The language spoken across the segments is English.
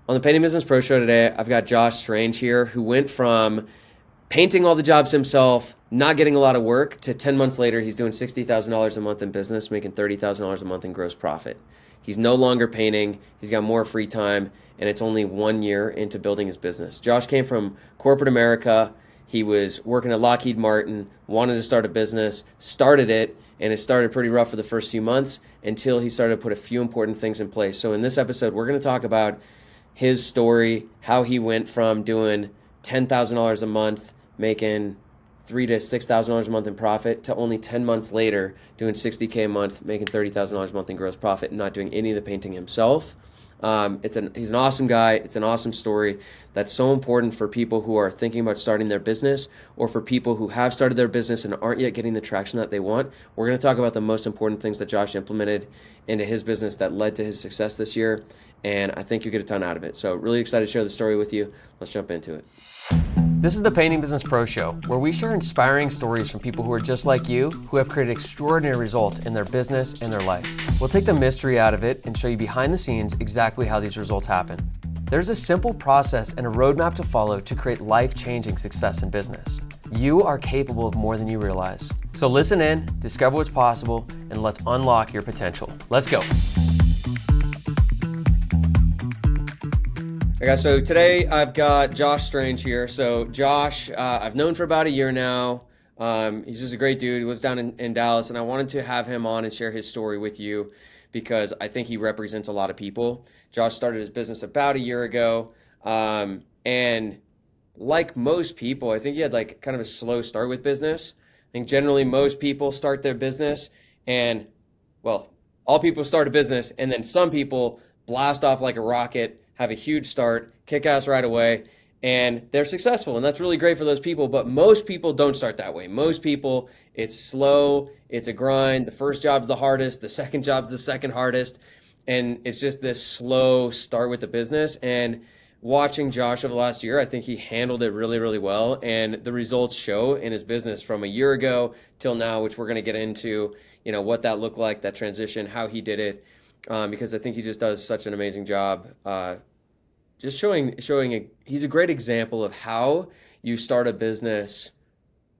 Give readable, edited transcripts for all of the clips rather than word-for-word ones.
On the Painting Business Pro Show today, I've got Josh Strange here, who went from painting all the jobs himself, not getting a lot of work, to 10 months later, he's doing $60,000 a month in business, making $30,000 a month in gross profit. He's no longer painting, he's got more free time, and it's only 1 year into building his business. Josh came from corporate America. He was working at Lockheed Martin, wanted to start a business, started it, and it started pretty rough for the first few months until he started to put a few important things in place. So in this episode, we're going to talk about his story, how he went from doing $10,000 a month, making $3,000 to $6,000 a month in profit, to only 10 months later doing $60K a month, making $30,000 a month in gross profit, and not doing any of the painting himself. He's an awesome guy. It's an awesome story that's so important for people who are thinking about starting their business, or for people who have started their business and aren't yet getting the traction that they want. We're going to talk about the most important things that Josh implemented into his business that led to his success this year, and I think you get a ton out of it. So really excited to share the story with you. Let's jump into it. This is the Painting Business Pro Show, where we share inspiring stories from people who are just like you, who have created extraordinary results in their business and their life. We'll take the mystery out of it and show you behind the scenes exactly how these results happen. There's a simple process and a roadmap to follow to create life-changing success in business. You are capable of more than you realize. So listen in, discover what's possible, and let's unlock your potential. Let's go. Okay, so today I've got Josh Strange here. So Josh, I've known for about a year now. He's just a great dude. He lives down in Dallas, and I wanted to have him on and share his story with you because I think he represents a lot of people. Josh started his business about a year ago, and like most people, I think he had like kind of a slow start with business. I think generally most people start their business and, well, all people start a business, and then some people blast off like a rocket, have a huge start, kick ass right away, and they're successful. And that's really great for those people, but most people don't start that way. Most people, it's slow, it's a grind. The first job's the hardest, the second job's the second hardest, and it's just this slow start with the business. And watching Josh over the last year, I think he handled it really, really well, and the results show in his business from a year ago till now, which we're gonna get into, what that looked like, that transition, how he did it, because I think he just does such an amazing job just showing he's a great example of how you start a business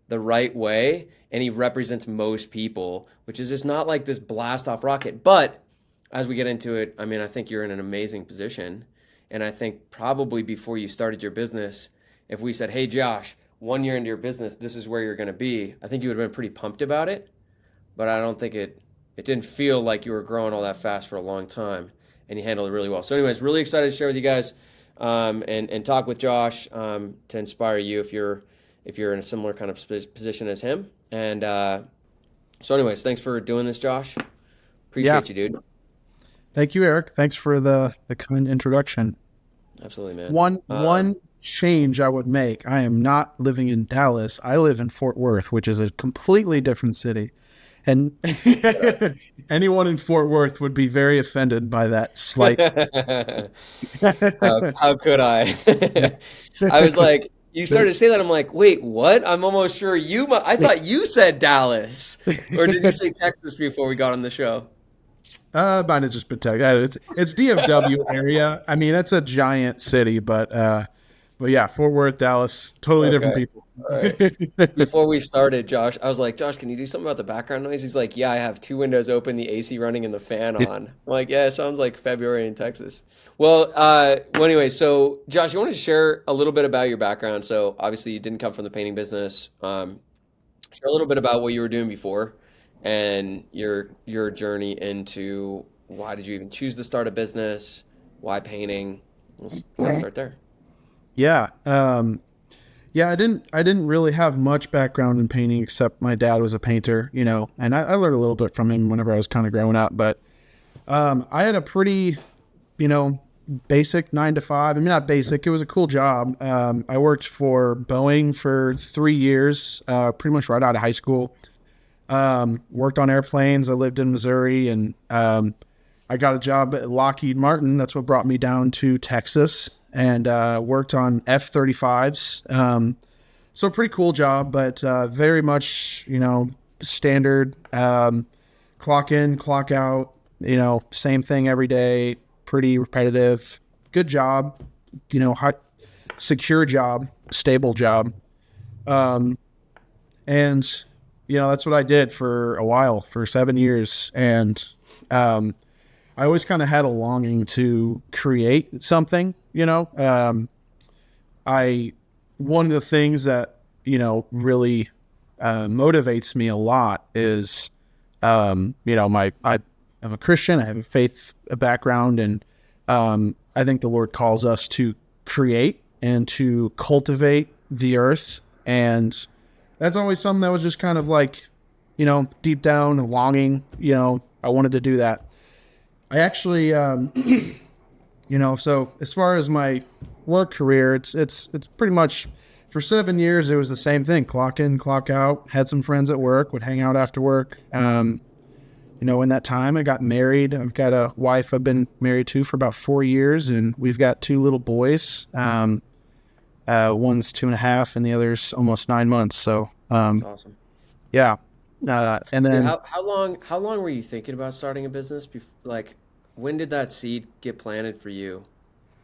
the right way, and he represents most people, which is just not like this blast off rocket. But as we get into it, I mean, I think you're in an amazing position, and I think probably before you started your business, if we said, hey Josh, 1 year into your business, this is where you're going to be, I think you would have been pretty pumped about it. But I don't think it didn't feel like you were growing all that fast for a long time, and you handled it really well. So anyways, really excited to share with you guys and talk with Josh to inspire you if you're in a similar kind of position as him. And so anyways, thanks for doing this, Josh. Appreciate you, dude. Thank you, Eric. Thanks for the kind introduction. Absolutely, man. One change I would make, I am not living in Dallas. I live in Fort Worth, which is a completely different city. And anyone in Fort Worth would be very offended by that slight. How could I? I was like, you started to say that. I'm like, wait, what? I'm almost sure I thought you said Dallas. Or did you say Texas before we got on the show? Might have just been Texas. It's DFW area. I mean, it's a giant city, but yeah, Fort Worth, Dallas, totally different people. All right. Before we started, Josh, I was like, Josh, can you do something about the background noise? He's like, yeah, I have 2 windows open, the AC running, and the fan on. I'm like, yeah, it sounds like February in Texas. Well, anyway, so Josh, you wanted to share a little bit about your background. So obviously you didn't come from the painting business. Share a little bit about what you were doing before and your journey into why did you even choose to start a business? Why painting? Let's start there. Yeah. I didn't really have much background in painting, except my dad was a painter, and I learned a little bit from him whenever I was kind of growing up. But I had a pretty, basic 9 to 5. I mean, not basic. It was a cool job. I worked for Boeing for 3 years, pretty much right out of high school. Worked on airplanes. I lived in Missouri, and I got a job at Lockheed Martin. That's what brought me down to Texas, and worked on F-35s. So a pretty cool job, but very much, standard, clock in, clock out, same thing every day, pretty repetitive, good job, high, secure job, stable job. Um, and, that's what I did for a while, for 7 years. And I always kind of had a longing to create something, I, one of the things that, really motivates me a lot is, I'm a Christian. I have a faith background, and I think the Lord calls us to create and to cultivate the earth. And that's always something that was just kind of like, deep down longing, I wanted to do that. I actually, so as far as my work career, it's pretty much for 7 years, it was the same thing. Clock in, clock out, had some friends at work, would hang out after work. In that time, I got married. I've got a wife I've been married to for about 4 years, and we've got 2 little boys. One's 2.5, and the other's almost 9 months. So, That's awesome. yeah. And then How long were you thinking about starting a business? Like, when did that seed get planted for you?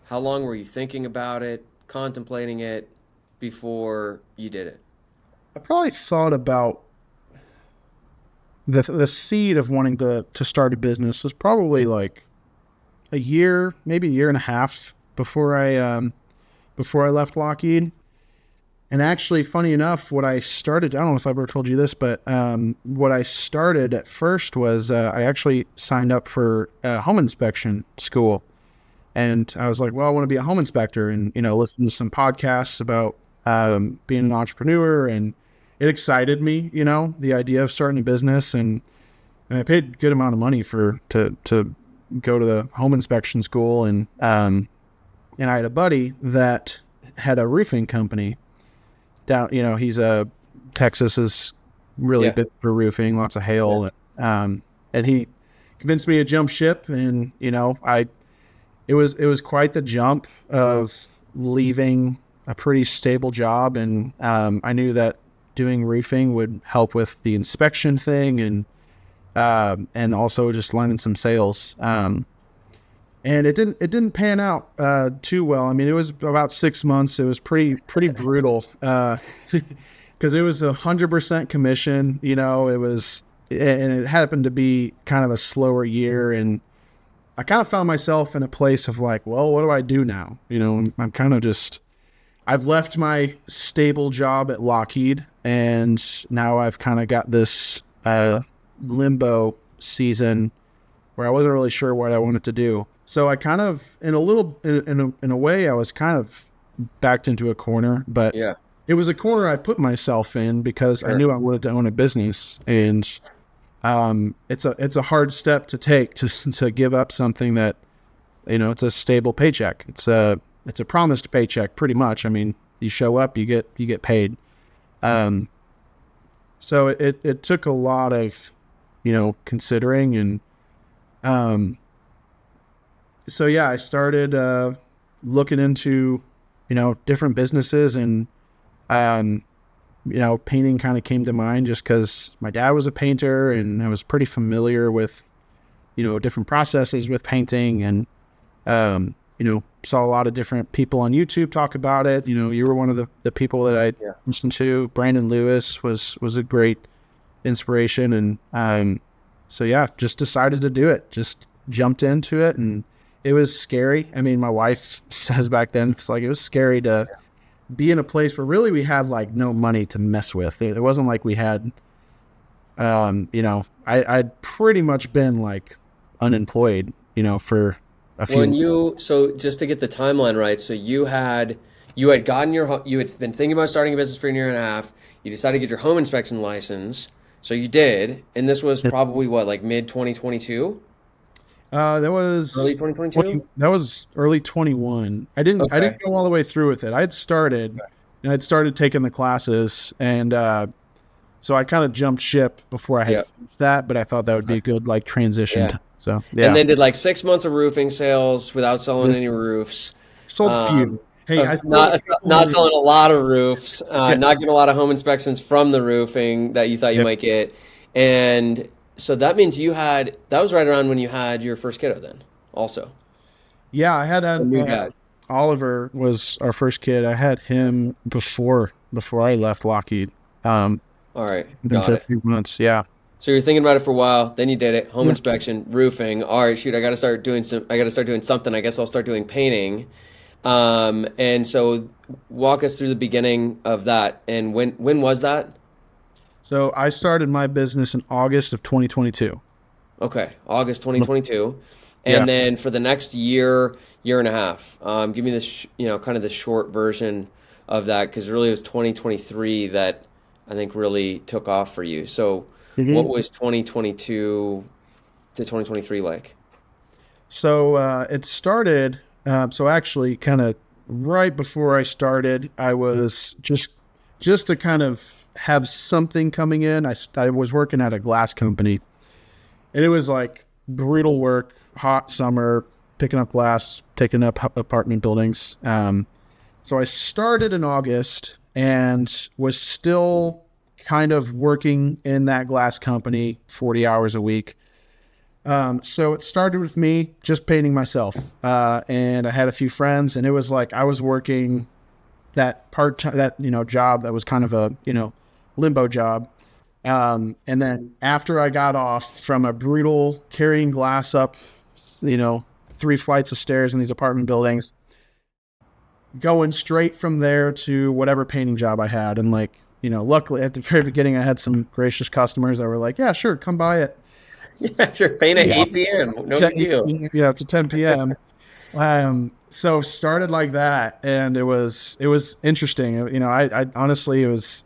How long were you thinking about it, contemplating it before you did it? I probably thought about the seed of wanting to start a business was probably like a year, maybe a year and a half before I left Lockheed. And actually, funny enough, what I started, I don't know if I've ever told you this, but what I started at first was I actually signed up for a home inspection school. And I was like, well, I want to be a home inspector, and, listen to some podcasts about being an entrepreneur. And it excited me, the idea of starting a business. And I paid a good amount of money to go to the home inspection school. And I had a buddy that had a roofing company down, he's Texas is really big for roofing, lots of hail. Yeah. And he convinced me to jump ship, and, it was quite the jump of leaving a pretty stable job. And, I knew that doing roofing would help with the inspection thing, and also just learning some sales. And it didn't pan out too well. I mean, it was about 6 months. It was pretty brutal because it was 100% commission. It was, and it happened to be kind of a slower year, and I kind of found myself in a place of like, well, what do I do now? I'm kind of just, I've left my stable job at Lockheed, and now I've kind of got this limbo season where I wasn't really sure what I wanted to do. So I kind of, in a way, I was kind of backed into a corner, but Yeah. it was a corner I put myself in because I Sure. knew I wanted to own a business. And it's a hard step to take to give up something that, it's a stable paycheck. It's a promised paycheck pretty much. I mean, you show up, you get paid. So it took a lot of, considering. And so yeah, I started looking into, different businesses, and painting kind of came to mind just because my dad was a painter, and I was pretty familiar with, different processes with painting, and saw a lot of different people on YouTube talk about it. You were one of the people that I listened to. Brandon Lewis was a great inspiration, and so yeah, just decided to do it. Just jumped into it, and it was scary. I mean, my wife says back then, it's like, it was scary to be in a place where really we had like no money to mess with. It wasn't like we had, I'd pretty much been like unemployed, for a few. So just to get the timeline right, so you had gotten you had been thinking about starting a business for a year and a half. You decided to get your home inspection license. So you did, and this was probably what, like mid 2022? That was Early 2022? That was early 21. I didn't go all the way through with it. I had started, and I'd started taking the classes, and so I kind of jumped ship before I had finished that. But I thought that would be a good like transition. Yeah. So yeah, And then did like 6 months of roofing sales without selling any roofs. sold a few. Hey, I Not selling a lot of roofs, not getting a lot of home inspections from the roofing that you thought you might get. And so that means that was right around when you had your first kiddo then also. Yeah, I had A new dad. Oliver was our first kid. I had him before I left Lockheed. Um, All right, within got a it. few months. Yeah. So you're thinking about it for a while, then you did it. Home Yeah. inspection, roofing. All right, shoot, I got to start doing something. I guess I'll start doing painting. And so walk us through the beginning of that. And when was that? So I started my business in August of 2022. Okay, August 2022. Yeah. And then for the next year, year and a half, give me this, kind of the short version of that, because really it was 2023 that I think really took off for you. So what Mhm. was 2022 to 2023 like? So it started. So actually, kind of right before I started, I was just to kind of have something coming in. I was working at a glass company, and it was like brutal work, hot summer, picking up glass, taking up apartment buildings. So I started in August and was still kind of working in that glass company 40 hours a week. So it started with me just painting myself. And I had a few friends, and it was like I was working that part time, that, job that was kind of a, limbo job. And then after I got off from a brutal carrying glass up, you know, 3 flights of stairs in these apartment buildings, going straight from there to whatever painting job I had. And like, luckily at the very beginning, I had some gracious customers that were like, yeah, sure, come by it. Yeah, sure. Paint at Yeah. 8 p.m. No big deal. Yeah, to 10 p.m. So started like that, and it was interesting. I honestly, it was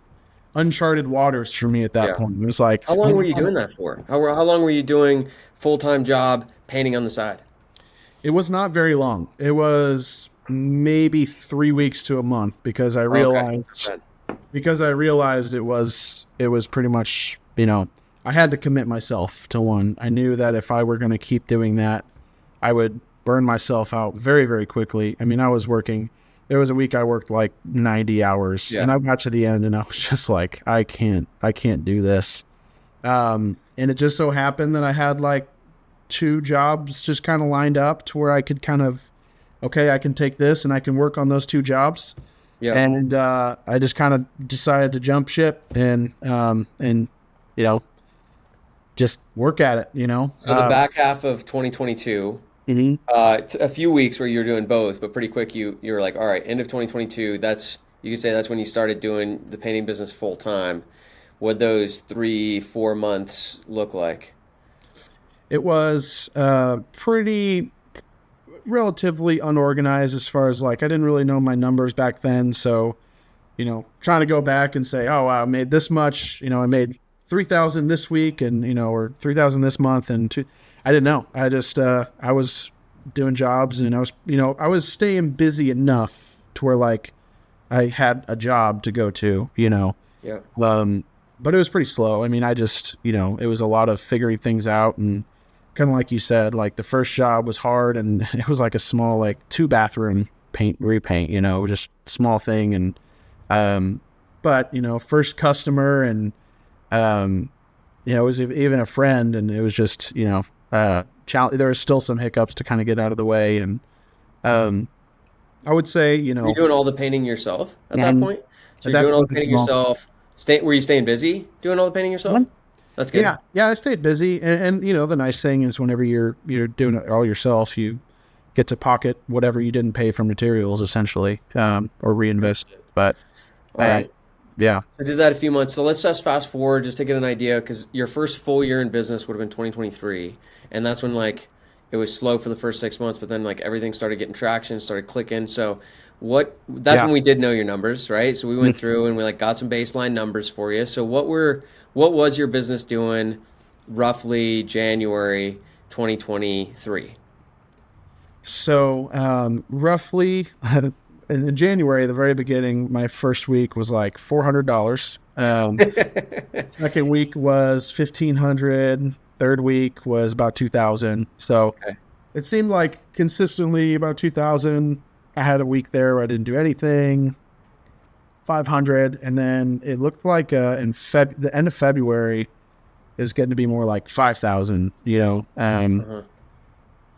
uncharted waters for me at that Yeah. point. It was like, How long were you doing that for? How long were you doing full-time job painting on the side? it was not very long. It was maybe 3 weeks to a month Okay. Good. because I realized it was pretty much, I had to commit myself to one. I knew that if I were going to keep doing that, I would burn myself out very, very quickly. I mean, there was a week I worked like 90 hours, Yeah. and I got to the end and I was just like, I can't do this. And it just so happened that I had like two jobs just kind of lined up to where I could kind of, okay, I can take this and I can work on those two jobs. Yeah. And I just kind of decided to jump ship and you know just work at it. So the back half of 2022, Mhm. a few weeks where you were doing both, but pretty quick you were like, all right, end of 2022, you could say that's when you started doing the painting business full time. What those 3, 4 months look like? It was pretty relatively unorganized as far as like I didn't really know my numbers back then, so trying to go back and say, oh wow, I made this much, I made 3,000 this week and or 3,000 this month and I didn't know. I was doing jobs and I was staying busy enough to where like I had a job to go to, Yeah. but it was pretty slow. I mean, I just, it was a lot of figuring things out and kind of like you said, like the first job was hard and it was like a small, like 2 bathroom repaint, just small thing. And, but, first customer and, it was even a friend and it was just, there was still some hiccups to kind of get out of the way. And, I would say, Were you doing all the painting yourself at that and point? So at you're that doing all the point, painting yourself. Were you staying busy doing all the painting yourself? That's good. yeah, I stayed busy, and the nice thing is whenever you're doing it all yourself, you get to pocket whatever you didn't pay for materials, essentially, or reinvest it. But All right. yeah, So I did that a few months. So let's just fast forward just to get an idea, because your first full year in business would have been 2023, and that's when like it was slow for the first 6 months, but then like everything started getting traction, started clicking. So that's yeah. when we did know your numbers, right? So we went through and we like got some baseline numbers for you. So what was your business doing roughly January 2023? So roughly in January, the very beginning, my first week was like $400. Second week was 1,500. Third week was about 2,000. So Okay. it seemed like consistently about 2,000. I had a week there where I didn't do anything. 500, and then it looked like the end of February it was getting to be more like 5,000. Uh-huh.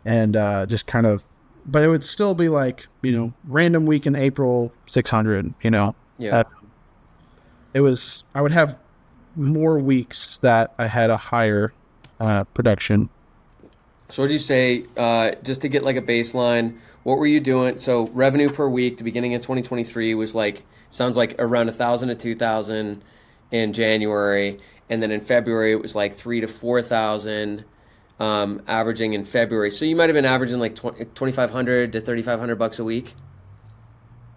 And just kind of but it would still be like, random week in April, 600, Yeah. I would have more weeks that I had a higher production. So what did you say, just to get like a baseline, what were you doing? So revenue per week, the beginning of 2023 was like, sounds like around 1,000 to 2,000 in January. And then in February, it was like 3 to 4,000, averaging in February. So you might have been averaging like 2,500 to 3,500 bucks a week,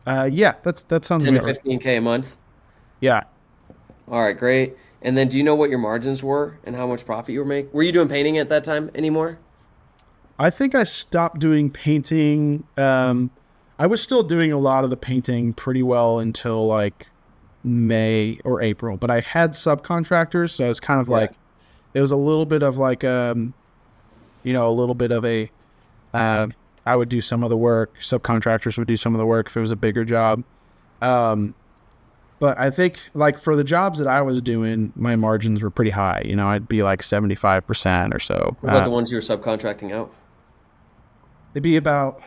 Yeah, that sounds 10 to about right. 15K a month. Yeah, All right, great. And then do you know what your margins were and how much profit you were making? Were you doing painting at that time anymore? I think I stopped doing painting. I was still doing a lot of the painting pretty well until like May or April, but I had subcontractors, so it's kind of Yeah. like it was a little bit of like a little bit of a uh, I would do some of the work, subcontractors would do some of the work if it was a bigger job. Um, but I think like for the jobs that I was doing, my margins were pretty high. I'd be like 75% or so. What about the ones you were subcontracting out? They'd be about,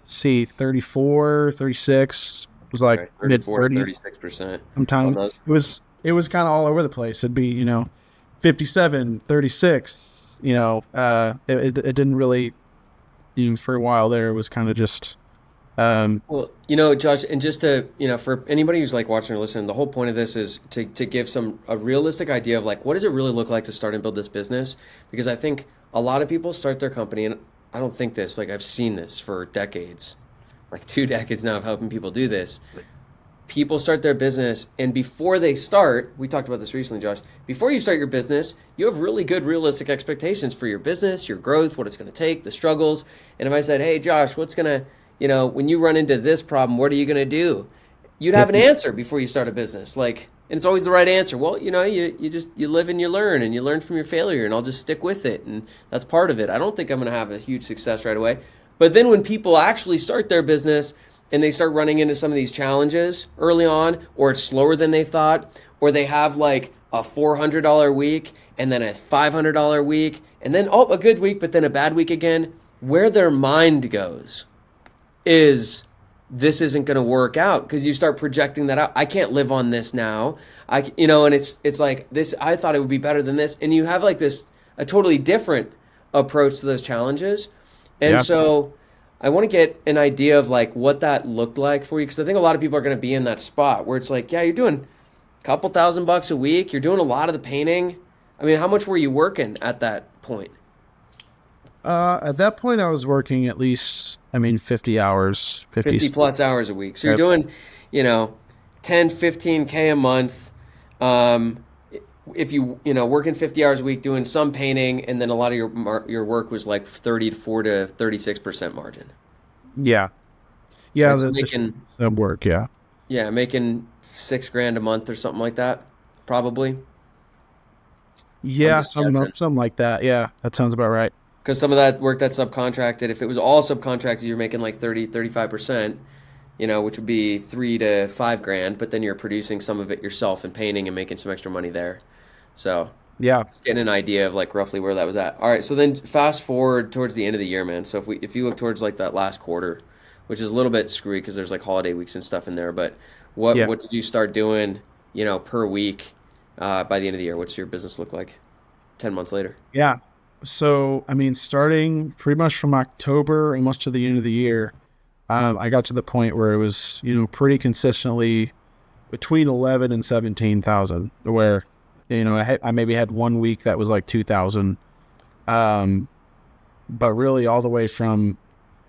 see, 34, 36. It was like Okay, mid 34 to 30s 36% on sometimes. those. It was kind of all over the place. It'd be, 57, 36, it didn't really, for a while there, it was kind of just, um, Well, Josh, and just to, for anybody who's like watching or listening, the whole point of this is to give a realistic idea of like what does it really look like to start and build this business? Because I think a lot of people start their company, and I don't think this, like I've seen this for decades, like 2 decades now of helping people do this. People start their business, and before they start, we talked about this recently, Josh, before you start your business, you have really good realistic expectations for your business, your growth, what it's going to take, the struggles. And if I said, hey Josh, what's going to, when you run into this problem, what are you going to do? You'd have an answer before you start a business, like, and it's always the right answer. Well, you live and you learn from your failure, and I'll just stick with it, and that's part of it. I don't think I'm going to have a huge success right away. But then when people actually start their business and they start running into some of these challenges early on, or it's slower than they thought, or they have like a $400 week and then a $500 week, and then, oh, a good week, but then a bad week again, where their mind goes is this isn't going to work out because you start projecting that out. I can't live on this now. And it's like this. I thought it would be better than this, and you have like a totally different approach to those challenges, and yeah. so I want to get an idea of like what that looked like for you because I think a lot of people are going to be in that spot where it's like, yeah, you're doing a couple $1,000 a week, you're doing a lot of the painting. I mean, how much were you working at that point? At that point, I was working at least, 50 hours, 50. 50 plus hours a week. So you're doing, you know, 10, 15K a month. Um, if working 50 hours a week doing some painting, and then a lot of your work was like 34 to 36% margin. Yeah. Yeah. Right? So The making, sub work. Yeah. yeah, making 6 grand a month or something like that, probably. I'm Yeah. just guessing. Something like that. Yeah. That sounds about right. Because some of that work that's subcontracted, if it was all subcontracted, you're making like 30, 35%, which would be 3 to 5 grand, but then you're producing some of it yourself and painting and making some extra money there. So Yeah. just getting an idea of like roughly where that was at. All right, so then fast forward towards the end of the year, man. So if you look towards like that last quarter, which is a little bit screwy because there's like holiday weeks and stuff in there, but Yeah. what did you start doing, per week by the end of the year? What's your business look like 10 months later? Yeah. So, starting pretty much from October almost to the end of the year, I got to the point where it was, pretty consistently between 11 and 17,000 where, I maybe had one week that was like 2,000. Um, but really all the way from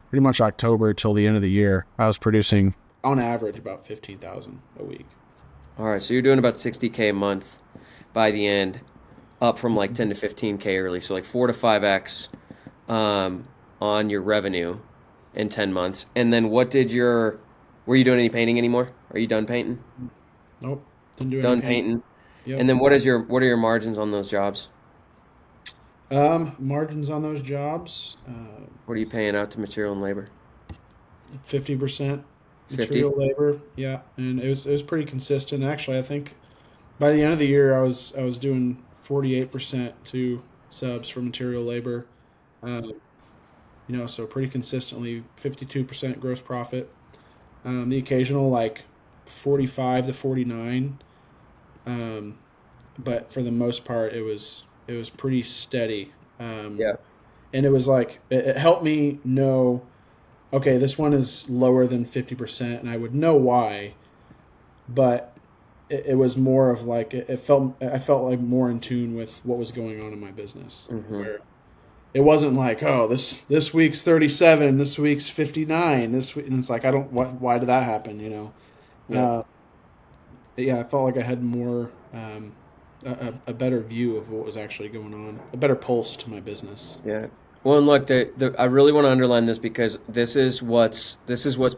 pretty much October till the end of the year, I was producing on average about 15,000 a week. All right, so you're doing about 60K a month by the end, up from like 10 to 15K early. So like 4 to 5x on your revenue in 10 months. And then were you doing any painting anymore? Are you done painting? Nope. Didn't do any Done paint. painting. Yep. And then what are your margins on those jobs? Margins on those jobs, What are you paying out to material and labor? 50% 50? material labor. Yeah, and it was pretty consistent. Actually, I think by the end of the year, I was doing 48% to subs for material labor. Uh, so pretty consistently 52% gross profit. The occasional like 45 to 49, um, but for the most part, it was pretty steady. Yeah. And it was like it helped me know, okay, this one is lower than 50%, and I would know why, but it was more of like it felt I felt like more in tune with what was going on in my business, Hmm. where it wasn't like, oh, this week's 37, this week's 59, this week, and it's like, I don't, why did that happen, Yeah. uh, yeah, I felt like I had more, a better view of what was actually going on, a better pulse to my business. Yeah. Well, and look, I really want to underline this because this is what's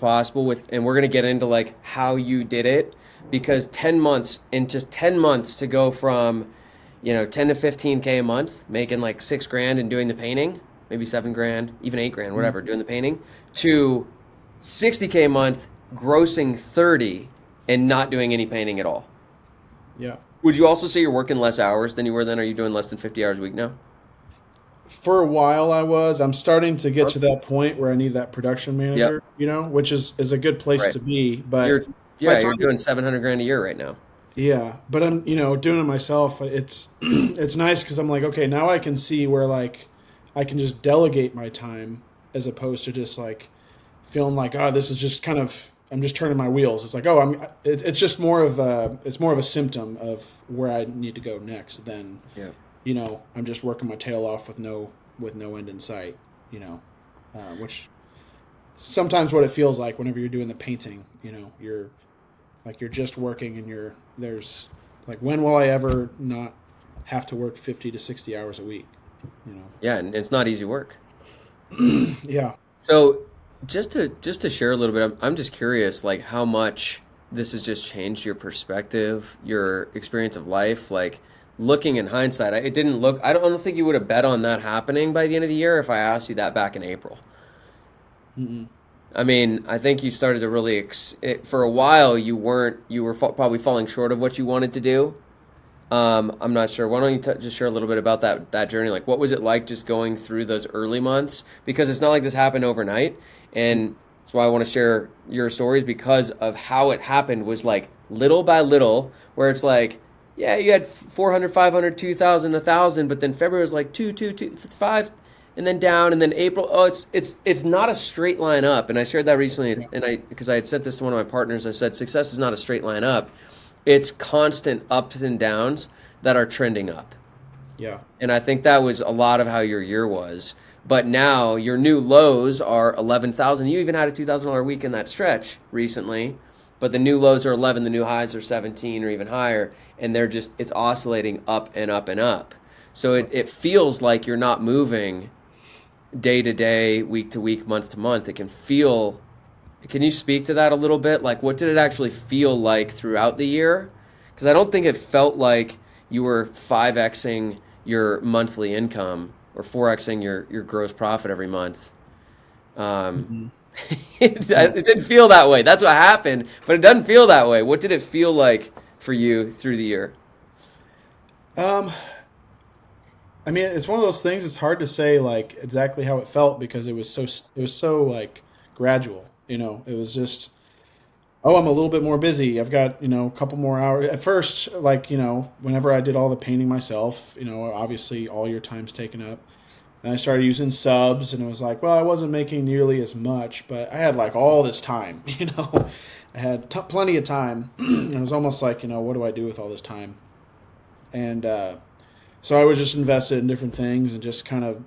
possible with, and we're gonna get into like how you did it, because 10 months, in just 10 months, to go from, 10 to 15K a month, making like 6 grand and doing the painting, maybe 7 grand, even 8 grand, Mhm. whatever, doing the painting, to 60K a month, grossing 30 and not doing any painting at all. Yeah. Would you also say you're working less hours than you were then? Are you doing less than 50 hours a week now? For a while I'm starting to get Huh? to that point where I need that production Yep. manager, which is a good place Right. to be, but You're if I yeah, try you're to, doing 700 grand a year right now. yeah, but I'm, doing it myself. It's it's nice because I'm like, okay, now I can see where like I can just delegate my time as opposed to just like feeling like, oh, this is just kind of, I'm just turning my wheels. It's like, oh, it's just more of a symptom of where I need to go next than, Yeah. I'm just working my tail off with no end in sight, which sometimes what it feels like whenever you're doing the painting, you're like, you're just working and there's like, when will I ever not have to work 50 to 60 hours a week, you know? Yeah, and it's not easy work. Yeah. So just to share a little bit, I'm just curious, like how much this has just changed your perspective, your experience of life. Like looking in hindsight, it didn't look. I don't think you would have bet on that happening by the end of the year if I asked you that back in April. Mm-mm. I mean, I think you started to really for a while you weren't. You were probably falling short of what you wanted to do. I'm not sure. Why don't you just share a little bit about that journey? Like, what was it like just going through those early months? Because it's not like this happened overnight, and that's why I want to share your stories, because of how it happened was like little by little, where it's like, yeah, you had 400, 500, 2,000, 1,000, but then February was like 2, 2, 2, 5, and then down, and then April. Oh, it's not a straight line up. And I shared that recently, Yeah. and because I had said this to one of my partners, I said success is not a straight line up. It's constant ups and downs that are trending up. Yeah. And I think that was a lot of how your year was. But now your new lows are 11,000. You even had a $2,000 week in that stretch recently, but the new lows are 11, the new highs are 17 or even higher, and it's oscillating up and up and up. So it feels like you're not moving day to day, week to week, month to month. It can feel, can you speak to that a little bit? Like, what did it actually feel like throughout the year? Because I don't think it felt like you were 5xing your monthly income or 4xing your gross profit every month. Um, Mm-mm. it Yeah. didn't feel that way. That's what happened, but it doesn't feel that way. What did it feel like for you through the year? Um, I mean, it's one of those things. It's hard to say like exactly how it felt because it was so like gradual. It was just, oh, I'm a little bit more busy. I've got a couple more hours. At first, like whenever I did all the painting myself, obviously all your time's taken up. And I started using subs, and it was like, well, I wasn't making nearly as much, but I had like all this time. I had plenty of time. And it was almost like, what do I do with all this time? And so I was just invested in different things and just kind of,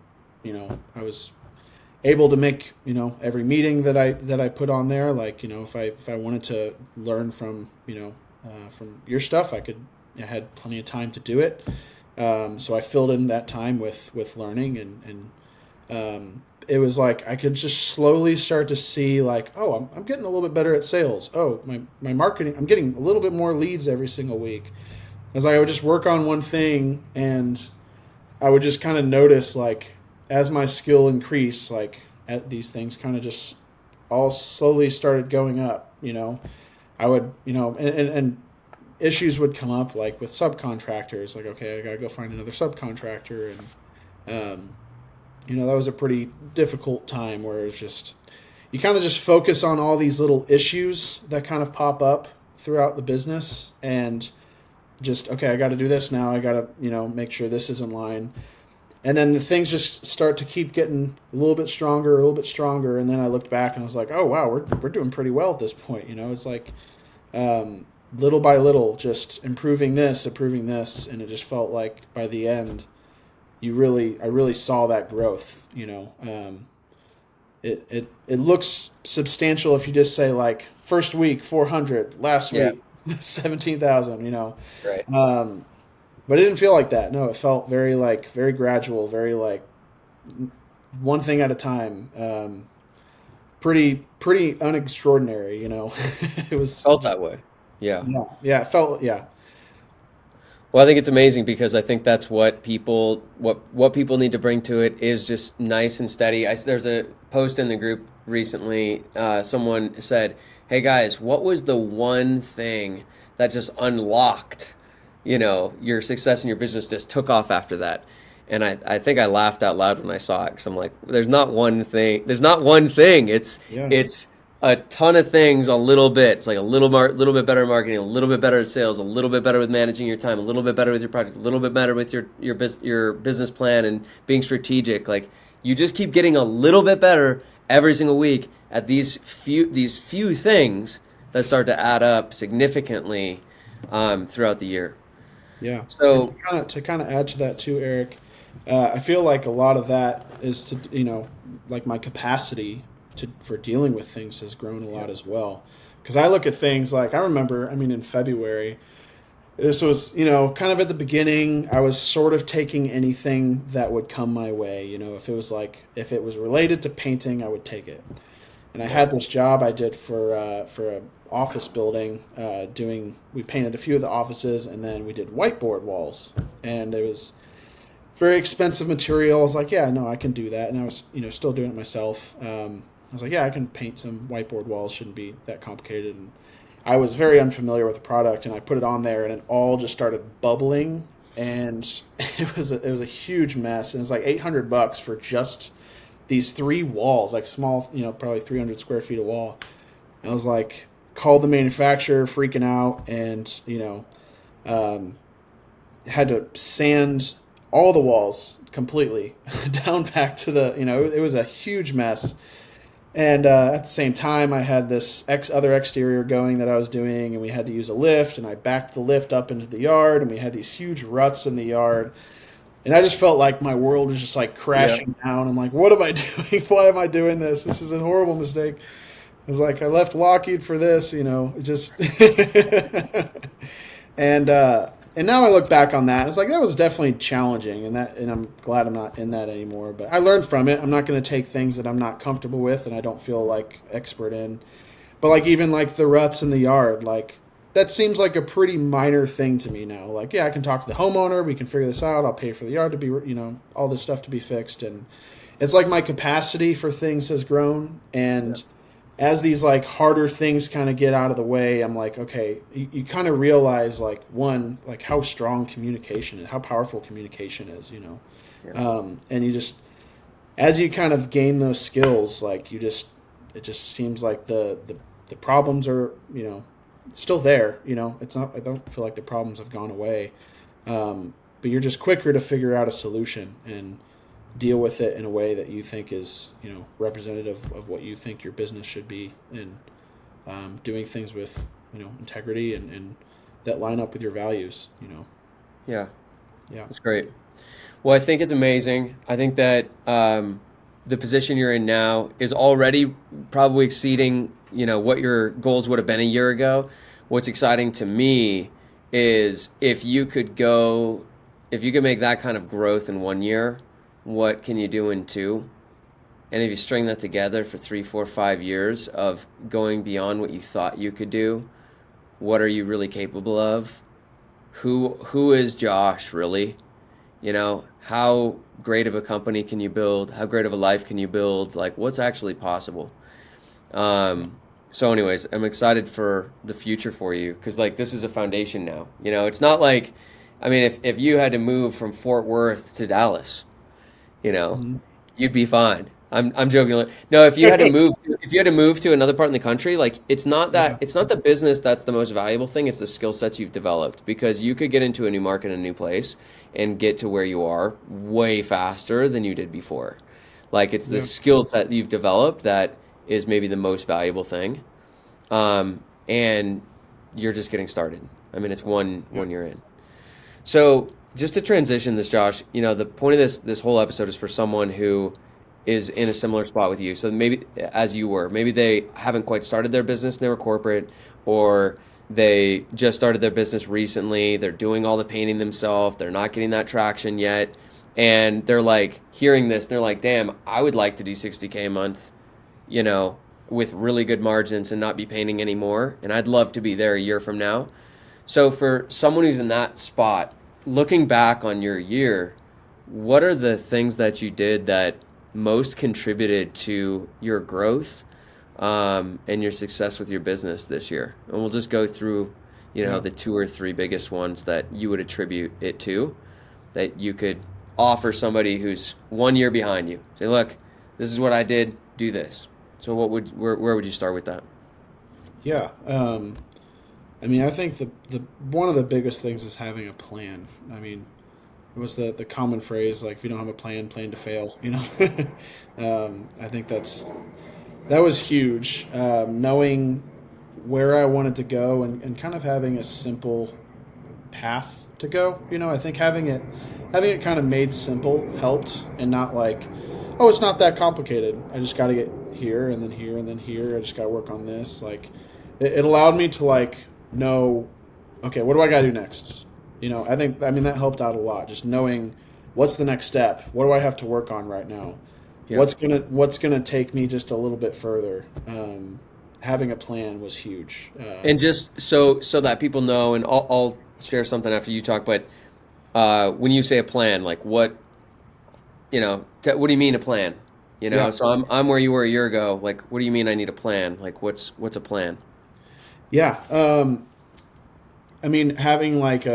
I was able to make, every meeting that I put on there. Like, if I wanted to learn from your stuff, I had plenty of time to do it. So I filled in that time with learning, and it was like I could just slowly start to see like, oh, I'm getting a little bit better at sales. Oh, my marketing, I'm getting a little bit more leads every single week. It's like I would just work on one thing, and I would just kind of notice like as my skill increased, like at these things kind of just all slowly started going up. I would, and issues would come up like with subcontractors. Like, okay, I gotta go find another subcontractor, and That was a pretty difficult time where it's just you kind of just focus on all these little issues that kind of pop up throughout the business, and just, okay, I got to do this now. I got to, make sure this is in line. And then the things just start to keep getting a little bit stronger, a little bit stronger. And then I looked back and I was like, oh, wow, we're doing pretty well at this point. It's like little by little, just improving this. And it just felt like by the end, I really saw that growth. It looks substantial if you just say, like, first week 400, last Yeah. week 17,000. Right. But it didn't feel like that. No, it felt very gradual, very like one thing at a time. Pretty unextraordinary. It was Felt that way. Yeah. yeah. It felt yeah. Well, I think it's amazing because I think that's what people need to bring to it is just nice and steady. There's a post in the group recently. Someone said, "Hey guys, what was the one thing that just unlocked, your success in your business, just took off after that?" And I think I laughed out loud when I saw it because I'm like, "There's not one thing. There's not one thing. Yeah. It's a ton of things, a little bit. It's like a little bit better marketing, a little bit better at sales, a little bit better with managing your time, a little bit better with your project, a little bit better with your business plan and being strategic. Like you just keep getting a little bit better every single week at these few things that start to add up significantly throughout the year." Yeah. And So to kind of add to that too, Eric, I feel like a lot of that is to like my capacity for dealing with things has grown a lot as well. Because I look at things like I remember, in February, this was kind of at the beginning. I was sort of taking anything that would come my way. If it was related to painting, I would take it. And I had this job I did for a office building. We painted a few of the offices, and then we did whiteboard walls, and it was very expensive material. I was like, yeah, no, I can do that, and I was still doing it myself. I was like, yeah, I can paint some whiteboard walls. Shouldn't be that complicated. And I was very unfamiliar with the product, and I put it on there, and it all just started bubbling, and it was a huge mess. And it was like $800 for just these 3 walls, like small, probably 300 square feet of wall. And I was like, called the manufacturer, freaking out, and had to sand all the walls completely down back to it was a huge mess. And at the same time, I had this other exterior going that I was doing, and we had to use a lift, and I backed the lift up into the yard, and we had these huge ruts in the yard. And I just felt like my world was just like crashing down. I'm like, what am I doing? Why am I doing this? This is a horrible mistake. I was like, I left Lockheed for this, just. And now I look back on that. It's like that was definitely challenging, and I'm glad I'm not in that anymore. But I learned from it. I'm not going to take things that I'm not comfortable with and I don't feel like expert in. But like even like the ruts in the yard, like that seems like a pretty minor thing to me now. Like, yeah, I can talk to the homeowner. We can figure this out. I'll pay for the yard to be, all this stuff to be fixed. And it's like my capacity for things has grown. And as these like harder things kind of get out of the way, I'm like, okay, you kind of realize like one, like how strong communication is, how powerful communication is, and you just, as you kind of gain those skills, like it just seems like the problems are, still there, it's not, I don't feel like the problems have gone away. But you're just quicker to figure out a solution and deal with it in a way that you think is, representative of what you think your business should be, and doing things with, integrity and that line up with your values, yeah, Yeah. that's great. Well, I think it's amazing. I think that the position you're in now is already probably exceeding, what your goals would have been a year ago. What's exciting to me is if you could make that kind of growth in 1 year, what can you do in 2? And if you string that together for 3, 4, 5 years of going beyond what you thought you could do, what are you really capable of? Who is Josh really? How great of a company can you build? How great of a life can you build? Like, what's actually possible? So anyways, I'm excited for the future for you because like this is a foundation now. It's not like, if you had to move from Fort Worth to Dallas, you know, Mhm. You'd be fine. I'm joking. No, if you had to move to another part in the country, like Yeah. it's not the business that's the most valuable thing, it's the skill sets you've developed because you could get into a new market, a new place and get to where you are way faster than you did before. Like it's the Yeah. skills that you've developed that is maybe the most valuable thing. And you're just getting started. I mean, it's Yeah. one year in. So just to transition this, Josh, the point of this whole episode is for someone who is in a similar spot with you. So maybe as you were, maybe they haven't quite started their business and they were corporate, or they just started their business recently. They're doing all the painting themselves. They're not getting that traction yet. And they're like hearing this, and they're like, damn, I would like to do 60K a month, you know, with really good margins and not be painting anymore. And I'd love to be there a year from now. So for someone who's in that spot, looking back on your year, what are the things that you did that most contributed to your growth and your success with your business this year? And we'll just go through, Yeah. the two or three biggest ones that you would attribute it to, that you could offer somebody who's one year behind you. Say, look, this is what I did. Do this. So where would you start with that? Yeah. I mean, I think the one of the biggest things is having a plan. I mean, it was the common phrase like, if you don't have a plan, plan to fail. I think that was huge. Knowing where I wanted to go and kind of having a simple path to go. I think having it kind of made simple helped, and not like, oh, it's not that complicated. I just got to get here and then here and then here. I just got to work on this. Like, it allowed me to like know, okay, what do I got to do next? I mean that helped out a lot. Just knowing what's the next step. What do I have to work on right now? Yeah. What's gonna take me just a little bit further. Having a plan was huge. And just so that people know, and I'll share something after you talk, but when you say a plan, like what do you mean a plan? Yeah, So I'm where you were a year ago. Like, what do you mean I need a plan? Like, what's a plan? yeah. I mean, having like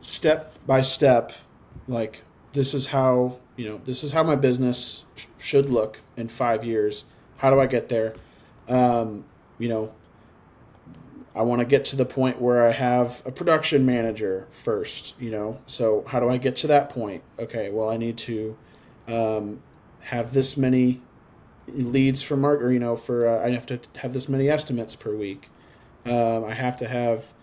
step by step, like, this is how my business should look in 5 years. How do I get there? Um, you know, I want to get to the point where I have a production manager first. So how do I get to that point? Okay, well, I need to have this many leads for market, or I have to have this many estimates per week. I have to have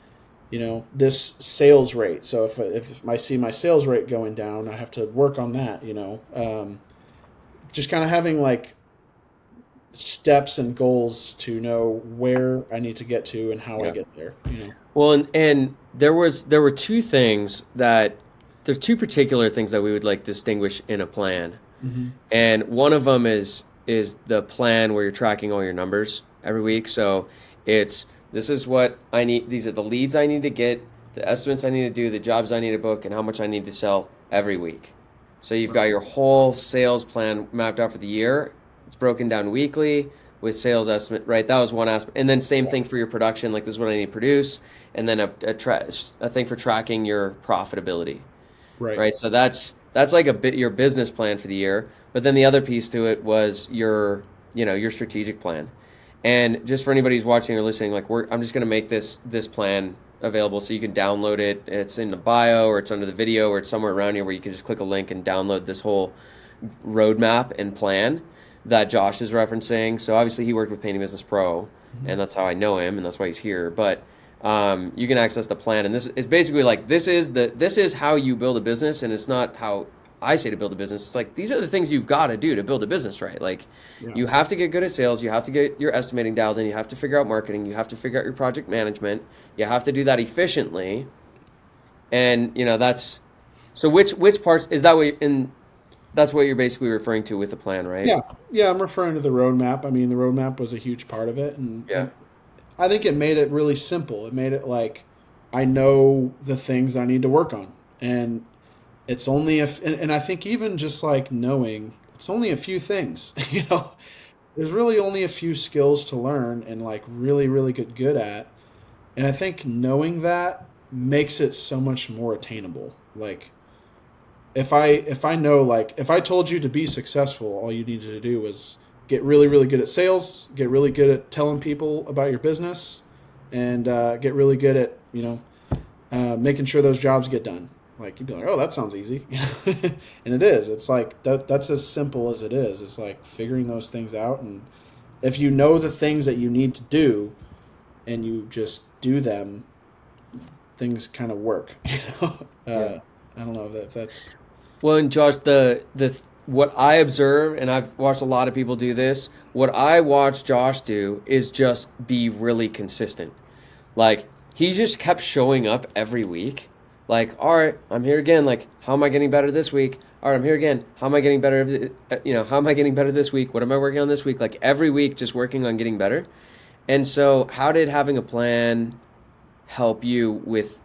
this sales rate. So if I see my sales rate going down, I have to work on that. Just kind of having like steps and goals to know where I need to get to and how I Yeah. get there. Well, and there were two particular things that we would like distinguish in a plan. Hmm. And one of them is the plan where you're tracking all your numbers every week. So it's this is what I need. These are the leads I need to get, the estimates I need to do, the jobs I need to book, and how much I need to sell every week. So you've got your whole sales plan mapped out for the year. It's broken down weekly with sales estimate, right? That was one aspect. And then same thing for your production. Like this is what I need to produce, and then a thing for tracking your profitability, Right. right? So that's like a bit your business plan for the year. But then the other piece to it was your strategic plan. And just for anybody who's watching or listening, like I'm just gonna make this plan available so you can download it. It's in the bio or it's under the video or it's somewhere around here where you can just click a link and download this whole roadmap and plan that Josh is referencing. So obviously he worked with Painting Business Pro, Hmm. and that's how I know him, and that's why he's here. But you can access the plan, and this is basically like this is how you build a business, and it's not how I say to build a business. It's like these are the things you've got to do to build a business, right? Like Yeah. you have to get good at sales, you have to get your estimating dialed in, you have to figure out marketing, you have to figure out your project management, you have to do that efficiently, and that's so which parts is that what in that's what you're basically referring to with the plan, right? Yeah. Yeah. I'm referring to the roadmap. I mean, the roadmap was a huge part of it, and Yeah. I think it made it really simple. It made it like I know the things I need to work on, and it's only if and I think even just like knowing it's only a few things. There's really only a few skills to learn and like really really good at, and I think knowing that makes it so much more attainable. Like, if I know, like, if I told you to be successful, all you needed to do was get really really good at sales, get really good at telling people about your business, and get really good at making sure those jobs get done. Like, you'd be like, oh, that sounds easy, and it is. It's like that's as simple as it is. It's like figuring those things out, and if you know the things that you need to do, and you just do them, things kind of work. Yeah. I don't know if that's Well, and Josh, the what I observe, and I've watched a lot of people do this. What I watch Josh do is just be really consistent. Like, he just kept showing up every week. Like, all right, I'm here again. Like, how am I getting better this week? All right, I'm here again. How am I getting better? How am I getting better this week? What am I working on this week? Like, every week, just working on getting better. And so, how did having a plan help you with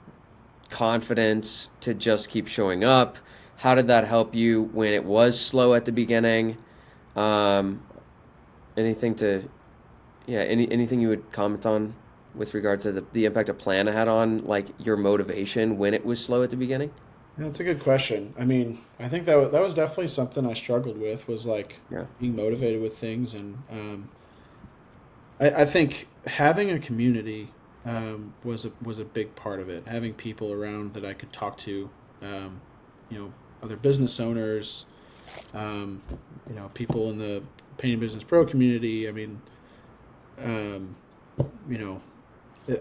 confidence to just keep showing up? How did that help you when it was slow at the beginning? Um, anything to, yeah, anything you would comment on with regard to the impact a plan had on like your motivation when it was slow at the beginning? That's a good question. I mean, I think that was definitely something I struggled with, was like Yeah. being motivated with things, and I think having a community was a big part of it. Having people around that I could talk to, um, other business owners, um, people in the Painting Business Pro community. I mean, um, you know,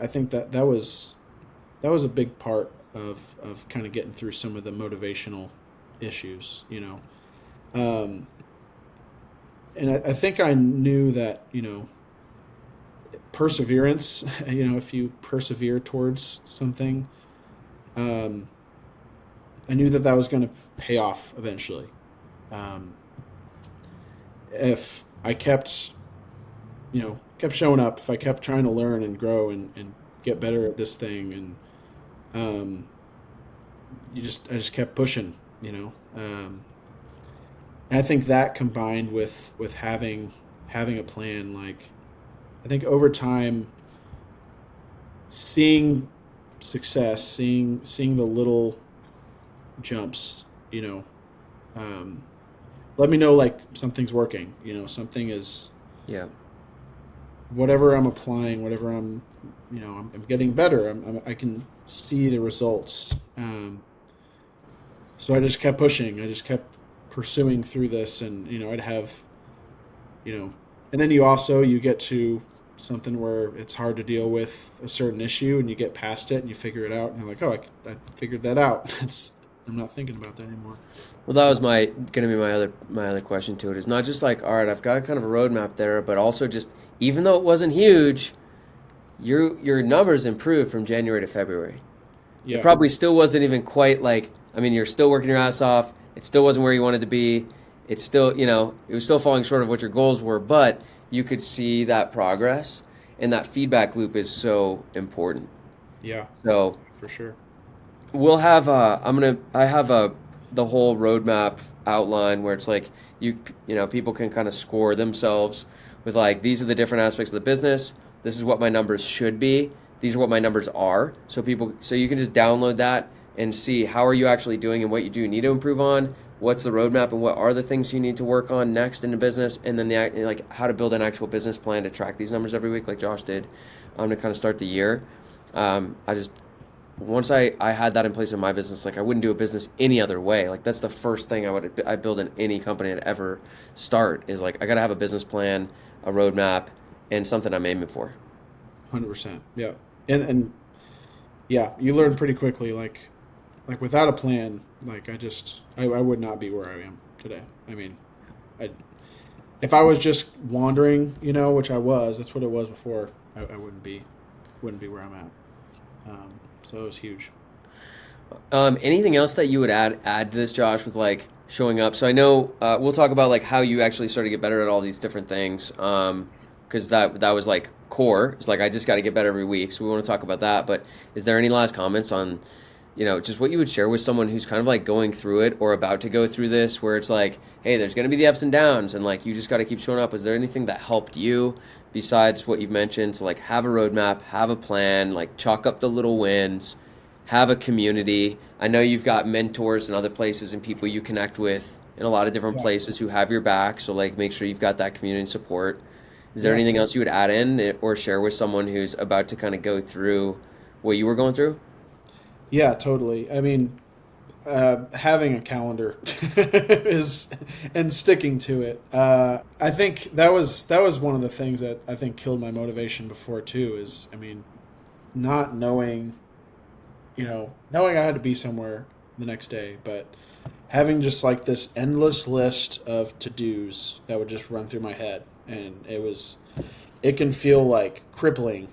I think that was a big part of kind of getting through some of the motivational issues. Um, and I think I knew that perseverance. If you persevere towards something, um, I knew that was going to pay off eventually. Um, if I kept showing up, if I kept trying to learn and grow and get better at this thing, and um, I just kept pushing, and I think that combined with having a plan, like, I think over time, seeing success, seeing the little jumps, um, let me know, like, something's working. Something is, Yeah. whatever I'm applying, whatever I'm getting better. I can see the results. So I just kept pushing. I just kept pursuing through this, and I'd have, and then you get to something where it's hard to deal with a certain issue, and you get past it and you figure it out, and you're like, oh, I figured that out. I'm not thinking about that anymore. Well, that was gonna be my other question to it. Is not just like, all right, I've got kind of a roadmap there, but also just, even though it wasn't huge, your numbers improved from January to February. It Yeah, probably still wasn't even quite like, I mean, you're still working your ass off. It still wasn't where you wanted to be. It's still, it was still falling short of what your goals were, but you could see that progress, and that feedback loop is so important. yeah, So for sure. we'll have I have the whole roadmap outline where it's like people can kind of score themselves with like, these are the different aspects of the business. This is what my numbers should be. These are what my numbers are. So you can just download that and see how are you actually doing and what you do need to improve on. What's the roadmap and what are the things you need to work on next in the business, and then like how to build an actual business plan to track these numbers every week, like Josh did, to kind of start the year. I just Once I had that in place in my business, like, I wouldn't do a business any other way. Like, that's the first thing I build in any company I'd ever start, is like, I gotta have a business plan, a roadmap, and something I'm aiming for. 100%. Yeah, and yeah, you learn pretty quickly. Like without a plan, like, I would not be where I am today. I mean, I if I was just wandering, which I was, that's what it was before. I wouldn't be where I'm at. So it was huge. Anything else that you would add to this, Josh, with like showing up? So I know we'll talk about like how you actually started to get better at all these different things, because that was like core. It's like, I just got to get better every week. So we want to talk about that. But is there any last comments on, just what you would share with someone who's kind of like going through it or about to go through this, where it's like, hey, there's going to be the ups and downs, and like, you just got to keep showing up. Is there anything that helped you besides what you've mentioned? So like, have a roadmap, have a plan, like, chalk up the little wins, have a community. I know you've got mentors and other places and people you connect with in a lot of different Yeah. places who have your back. So like make sure you've got that community support. Is there Yeah. anything else you would add in or share with someone who's about to kind of go through what you were going through? Yeah, totally. I mean, having a calendar is and sticking to it. I think that was one of the things that I think killed my motivation before too. Is, I mean, not knowing, knowing I had to be somewhere the next day, but having just like this endless list of to dos that would just run through my head, and it can feel like crippling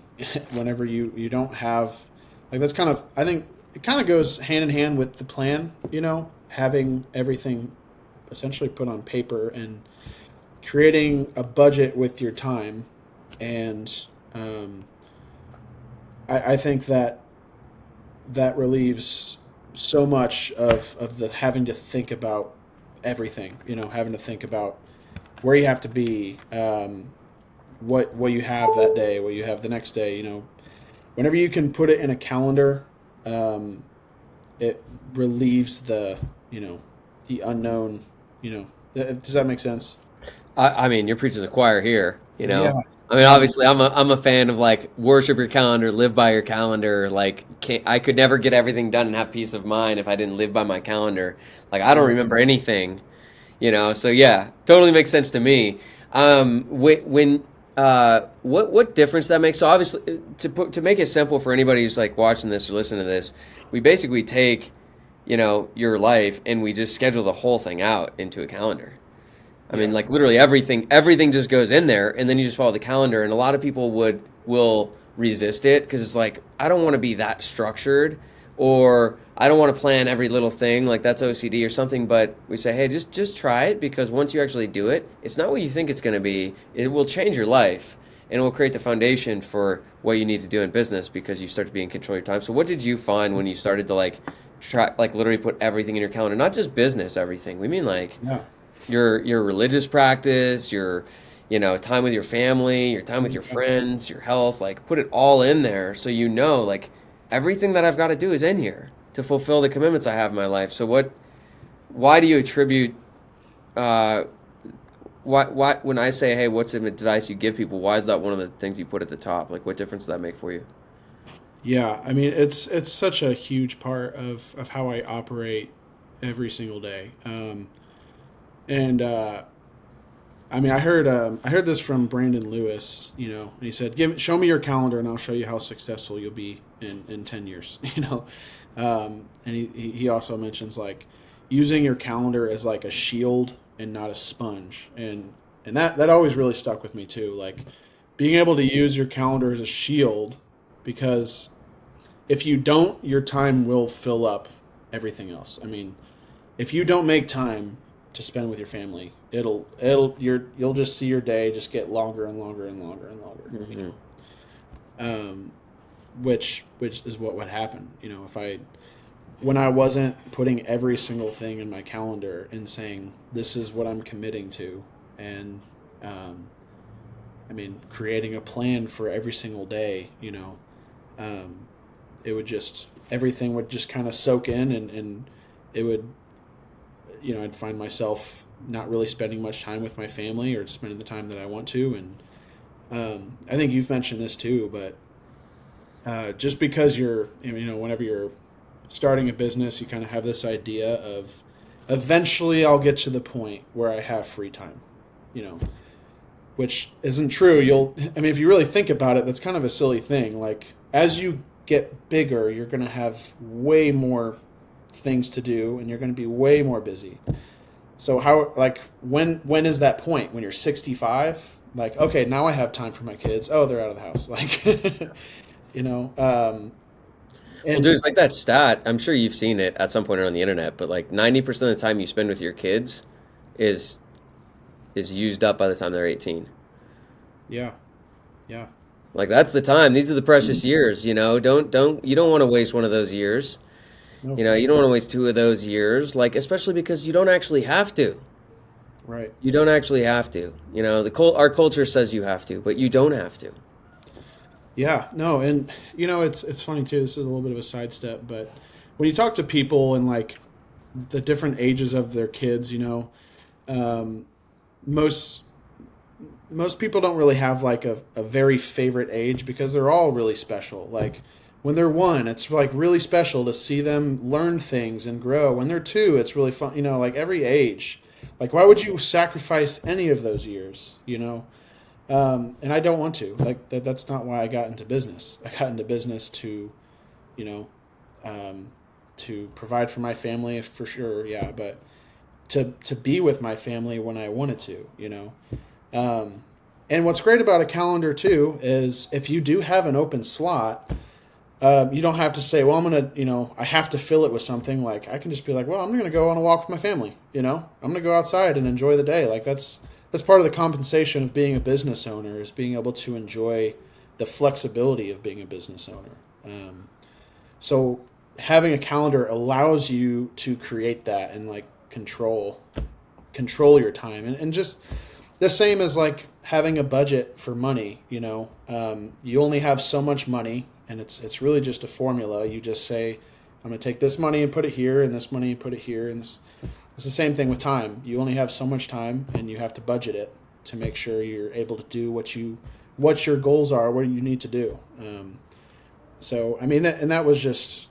whenever you don't have, like, that's kind of, I think it kind of goes hand in hand with the plan, having everything essentially put on paper and creating a budget with your time. And um, I think that relieves so much of the having to think about everything, having to think about where you have to be, what you have that day, what you have the next day. Whenever you can put it in a calendar, um, it relieves the unknown. Does that make sense? I mean, you're preaching to the choir here, you know. Yeah. I mean, Um, obviously, I'm a fan of like worship your calendar, live by your calendar. Like, I could never get everything done and have peace of mind if I didn't live by my calendar. Like, I don't right. remember anything, you know. So yeah, totally makes sense to me. What difference that makes? So obviously, to make it simple for anybody who's like watching this or listening to this, we basically take, your life and we just schedule the whole thing out into a calendar. I mean, Yeah. like literally everything just goes in there, and then you just follow the calendar. And a lot of people will resist it because it's like I don't want to be that structured, or I don't want to plan every little thing. Like that's OCD or something. But we say, hey, just try it because once you actually do it, it's not what you think it's going to be. It will change your life, and it will create the foundation for what you need to do in business because you start to be in control of your time. So, what did you find when you started to like try, like literally put everything in your calendar? Not just business, everything. We mean like Yeah. your religious practice, your time with your family, your time with your Yeah. friends, your health, like put it all in there so like everything that I've got to do is in here to fulfill the commitments I have in my life. So why do you attribute uh why when I say, hey, what's some advice you give people, why is that one of the things you put at the top? Like what difference does that make for you? Yeah. I mean, it's such a huge part of how I operate every single day. And I mean, I heard this from Brandon Lewis, and he said, show me your calendar, and I'll show you how successful you'll be in 10 years." And he also mentions like using your calendar as like a shield and not a sponge, and that always really stuck with me too. Like being able to use your calendar as a shield, because if you don't, your time will fill up everything else. I mean, if you don't make time to spend with your family, you'll just see your day just get longer and longer and longer and longer. Hmm. Um, which is what would happen. If I when I wasn't putting every single thing in my calendar and saying this is what I'm committing to, and um, I mean creating a plan for every single day, um, it would just everything would just kind of soak in, and it would, I'd find myself not really spending much time with my family or spending the time that I want to. And I think you've mentioned this too, but just because whenever you're starting a business, you kind of have this idea of eventually I'll get to the point where I have free time, you know, which isn't true. I mean, if you really think about it, that's kind of a silly thing. Like, as you get bigger, you're going to have way more things to do and you're going to be way more busy. So when is that point? When you're 65? Like, okay, now I have time for my kids. Oh, they're out of the house. Like, you know, Well, and dude, it's like that stat. I'm sure you've seen it at some point on the internet, but like 90% of the time you spend with your kids is is used up by the time they're 18. yeah, yeah, Like that's the time. These are the precious years, you know. Don't you don't want to waste one of those years. no, You know, for you don't sure. want to waste two of those years, like especially because you don't actually have to. Right. You don't actually have to. You know, our culture says you have to, but you don't have to. Yeah, no, and it's funny too. This is a little bit of a sidestep, but when you talk to people and like the different ages of their kids, um, most most people don't really have like a very favorite age because they're all really special. Like when they're one, it's like really special to see them learn things and grow. When they're two, it's really fun. Like every age. Like why would you sacrifice any of those years? And I don't want to. Like that's not why I got into business. I got into business you know, um, to provide for my family for sure. Yeah, but to be with my family when I wanted to. And what's great about a calendar too is if you do have an open slot, you don't have to say, well, I have to fill it with something. Like I can just be like, well, I'm going to go on a walk with my family. I'm going to go outside and enjoy the day. Like that's part of the compensation of being a business owner is being able to enjoy the flexibility of being a business owner. So having a calendar allows you to create that and like control your time and just the same as like having a budget for money. You only have so much money and it's really just a formula. You just say, I'm going to take this money and put it here and this money and put it here. And it's the same thing with time. You only have so much time and you have to budget it to make sure you're able to do what your goals are, what you need to do. So, I mean, that was just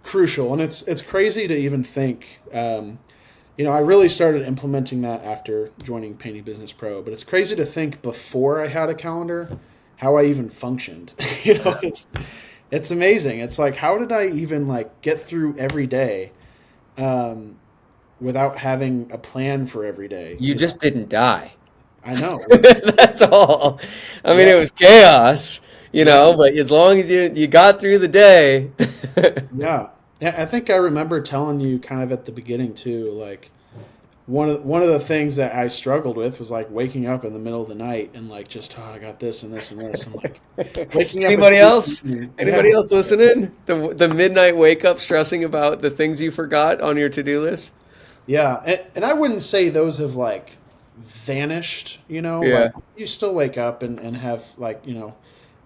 crucial. And it's crazy to even think, I really started implementing that after joining Painting Business Pro, but it's crazy to think before I had a calendar, how I even functioned. It's amazing. It's like, how did I even like get through every day, without having a plan for every day? You just didn't die. I know. That's all. I mean, it Yeah. was chaos, Yeah. but as long as you got through the day. Yeah. Yeah, I think I remember telling you kind of at the beginning too, like one of the things that I struggled with was like waking up in the middle of the night and like just I got this and this and this and like waking up at Anybody 2 else? a.m. Yeah. Anybody else listening? The midnight wake up stressing about the things you forgot on your to-do list? Yeah. And I wouldn't say those have like vanished, Yeah. like you still wake up and have like,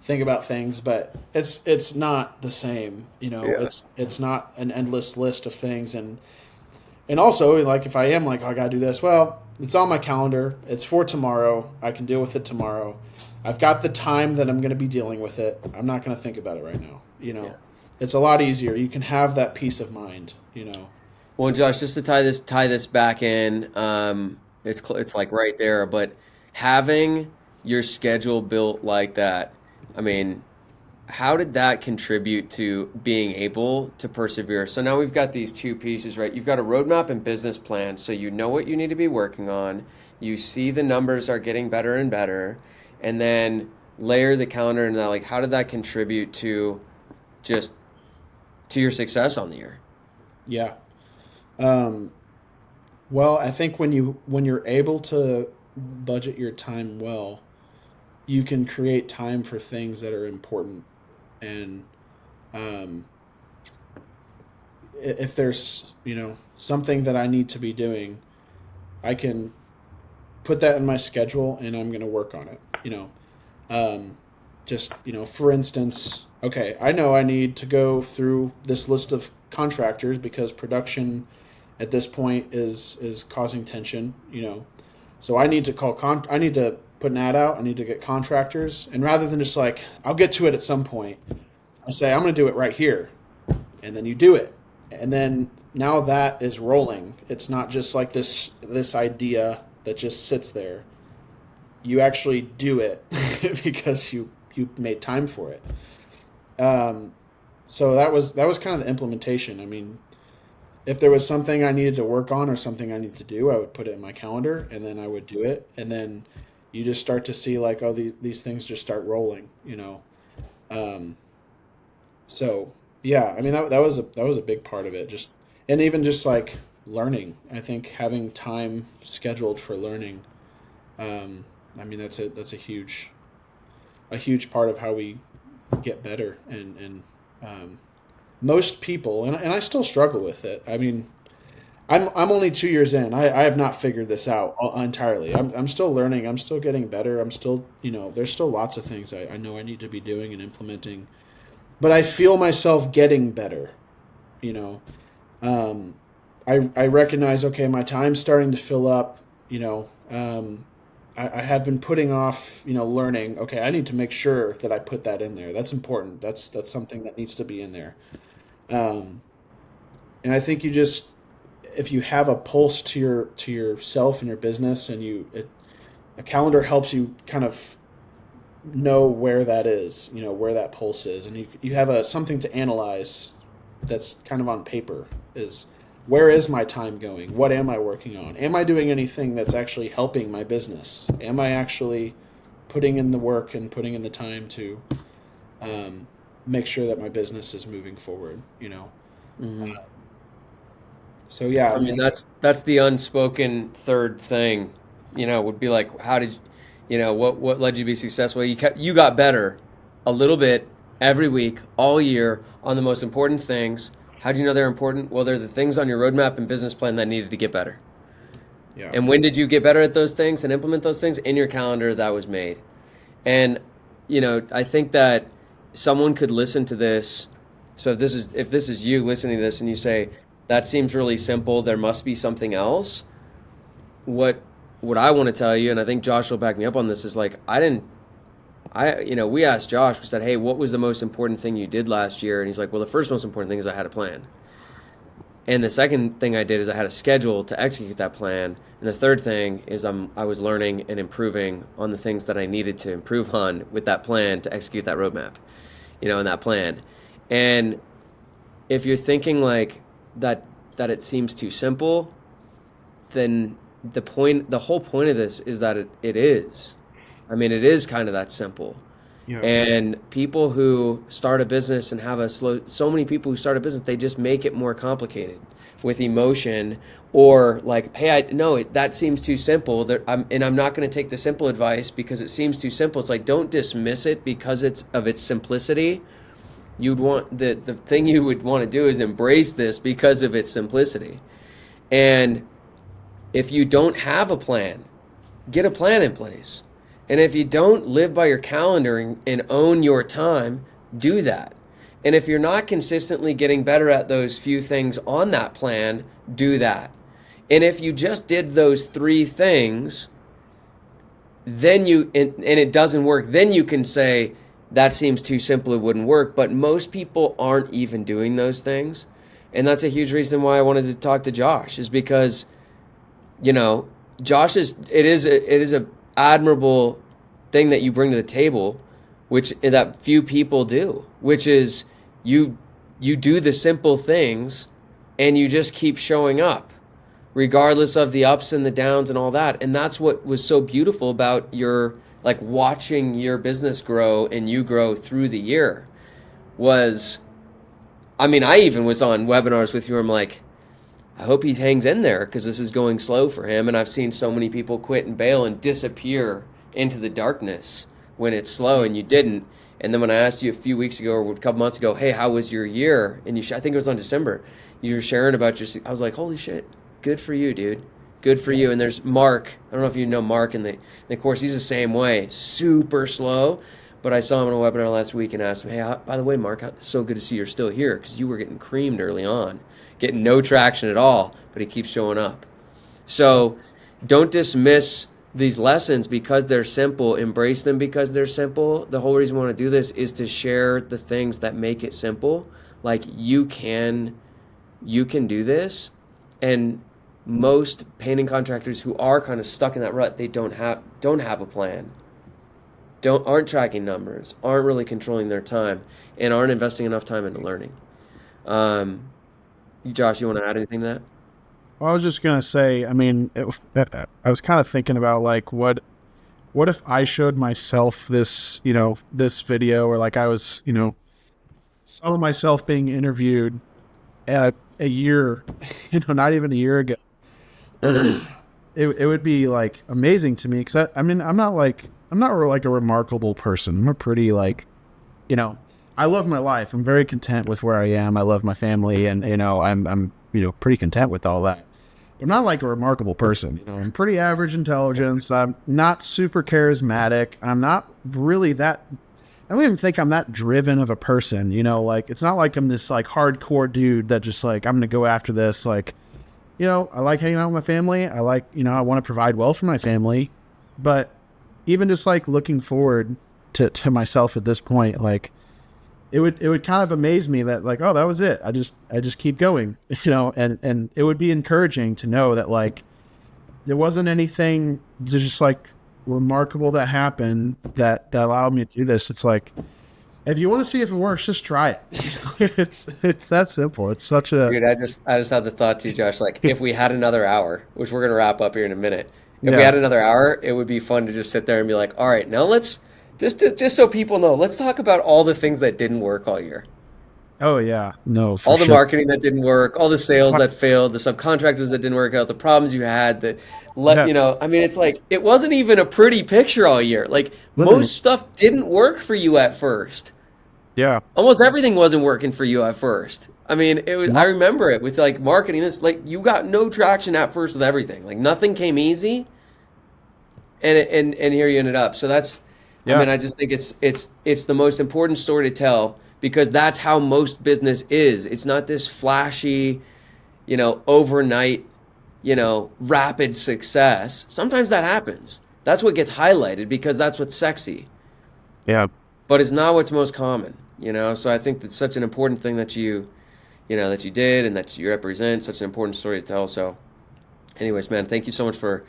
think about things, but it's not the same, Yeah. it's not an endless list of things. And also, like, if I am like, oh, I gotta do this, well, it's on my calendar. It's for tomorrow. I can deal with it tomorrow. I've got the time that I'm going to be dealing with it. I'm not going to think about it right now. Yeah. It's a lot easier. You can have that peace of mind. Well, Josh, just to tie this back in, it's like right there, but having your schedule built like that, I mean, how did that contribute to being able to persevere? So now we've got these two pieces, right? You've got a roadmap and business plan, so you know what you need to be working on. You see the numbers are getting better and better, and then layer the calendar and that, like, how did that contribute to just to your success on the year? Yeah. Um, well, I think when you're able to budget your time well, you can create time for things that are important. And um, if there's something that I need to be doing, I can put that in my schedule and I'm going to work on it. Um, just for instance, okay, I know I need to go through this list of contractors because production at this point is causing tension. So I need to I need to put an ad out. I need to get contractors, and rather than just like I'll get to it at some point, I say I'm going to do it right here, and then you do it, and then now that is rolling. It's not just like this idea that just sits there. You actually do it because you made time for it. Um, so that was kind of the implementation. I mean, if there was something I needed to work on or something I needed to do, I would put it in my calendar and then I would do it. And then you just start to see like, oh, these things just start rolling. Um, so yeah, I mean that was a big part of it. Just and even just like learning. I think having time scheduled for learning. Um, I mean that's a huge part of how we get better and most people and I still struggle with it. I mean I'm only 2 years in. I have not figured this out entirely. I'm still learning. I'm still getting better. I'm still, there's still lots of things I know I need to be doing and implementing. But I feel myself getting better. You know, I recognize, okay, my time's starting to fill up. I had been putting off, learning. Okay, I need to make sure that I put that in there. That's important. That's something that needs to be in there. Um, and I think if you have a pulse to yourself and your business, and a calendar helps you kind of know where that is, where that pulse is, and you have something to analyze that's kind of on paper. Is Where is my time going? What am I working on? Am I doing anything that's actually helping my business? Am I actually putting in the work and putting in the time to make sure that my business is moving forward? Hmm. So yeah, I mean, that's the unspoken third thing, would be like, how did what led you to be successful? You got better a little bit every week, all year on the most important things. How do you know they're important? Well, they're the things on your roadmap and business plan that needed to get better. yeah, And when did you get better at those things and implement those things? In your calendar that was made. And I think that someone could listen to this. So if this is you listening to this and you say, that seems really simple, there must be something else. What what I want to tell you, and I think Josh will back me up on this, is like, we asked Josh, we said, hey, what was the most important thing you did last year? And he's like, well, the first most important thing is I had a plan. And the second thing I did is I had a schedule to execute that plan. And the third thing is I was learning and improving on the things that I needed to improve on with that plan to execute that roadmap, and that plan. And if you're thinking like that it seems too simple, then the whole point of this is that it is. I mean, it is kind of that simple. yeah, And people who start a business and have so many people who start a business, they just make it more complicated with emotion, or like, hey, no, that seems too simple. I'm not going to take the simple advice because it seems too simple. It's like, don't dismiss it because of its simplicity. The thing you would want to do is embrace this because of its simplicity. And if you don't have a plan, get a plan in place. And if you don't live by your calendar and own your time, do that. And if you're not consistently getting better at those few things on that plan, do that. And if you just did those three things, then and it doesn't work, then you can say, that seems too simple, it wouldn't work. But most people aren't even doing those things. And that's a huge reason why I wanted to talk to Josh, is because, Josh it is a admirable thing that you bring to the table, which that few people do, which is you do the simple things and you just keep showing up regardless of the ups and the downs and all that. And that's what was so beautiful about like watching your business grow and you grow through the year was, I mean, I even was on webinars with you where I'm like, I hope he hangs in there because this is going slow for him. And I've seen so many people quit and bail and disappear into the darkness when it's slow, and you didn't. And then when I asked you a few weeks ago or a couple months ago, hey, how was your year? And I think it was on December, you were sharing about I was like, holy shit, good for you, dude. Good for you. And there's Mark. I don't know if you know Mark in the course. He's the same way, super slow. But I saw him on a webinar last week and asked him, hey, by the way, Mark, it's so good to see you're still here because you were getting creamed early on, getting no traction at all, but he keeps showing up. So don't dismiss these lessons because they're simple. Embrace them because they're simple. The whole reason we want to do this is to share the things that make it simple. Like you can do this. And most painting contractors who are kind of stuck in that rut, they don't have a plan, aren't tracking numbers, aren't really controlling their time, and aren't investing enough time into learning. Josh, you want to add anything to that? Well, I was just gonna say, I mean, I was kind of thinking about like, what if I showed myself this video, or like I was, some of myself being interviewed at a year, not even a year ago. It would be like amazing to me because I mean, I'm not like a remarkable person. I'm a pretty like, I love my life. I'm very content with where I am. I love my family, and I'm pretty content with all that. I'm not like a remarkable person. You know, I'm pretty average intelligence. I'm not super charismatic. I'm not really that. I don't even think I'm that driven of a person. You know, like it's not like I'm this like hardcore dude that just like I'm gonna go after this. Like, you know, I like hanging out with my family. I like, you know, I want to provide well for my family, but even just like looking forward to myself at this point, like it would kind of amaze me that like, oh, that was it. I just keep going, you know, and it would be encouraging to know that like there wasn't anything just like remarkable that happened that allowed me to do this. It's like, if you want to see if it works, just try it. It's that simple. It's such a Dude, I just had the thought too, Josh. Like, if we had another hour, which we're gonna wrap up here in a minute, if we yeah. had another hour, it would be fun to just sit there and be like, all right, now let's just so people know, let's talk about all the things that didn't work all year, Oh yeah. No, for all the sure. marketing that didn't work, all the sales that failed, the subcontractors that didn't work out, the problems you had that let Yeah. you know. I mean, it's like it wasn't even a pretty picture all year. Like Literally. most stuff didn't work for you at first. Yeah. Almost everything wasn't working for you at first. I mean, it was. I Not, remember it with like marketing. This like you got no traction at first with everything. Like nothing came easy, and here you ended up. So that's. I yeah. mean, I just think it's the most important story to tell because that's how most business is. It's not this flashy, overnight, rapid success. Sometimes that happens. That's what gets highlighted because that's what's sexy. Yeah. But it's not what's most common, So I think that's such an important thing that that you did and that you represent. Such an important story to tell. So, anyways, man, thank you so much for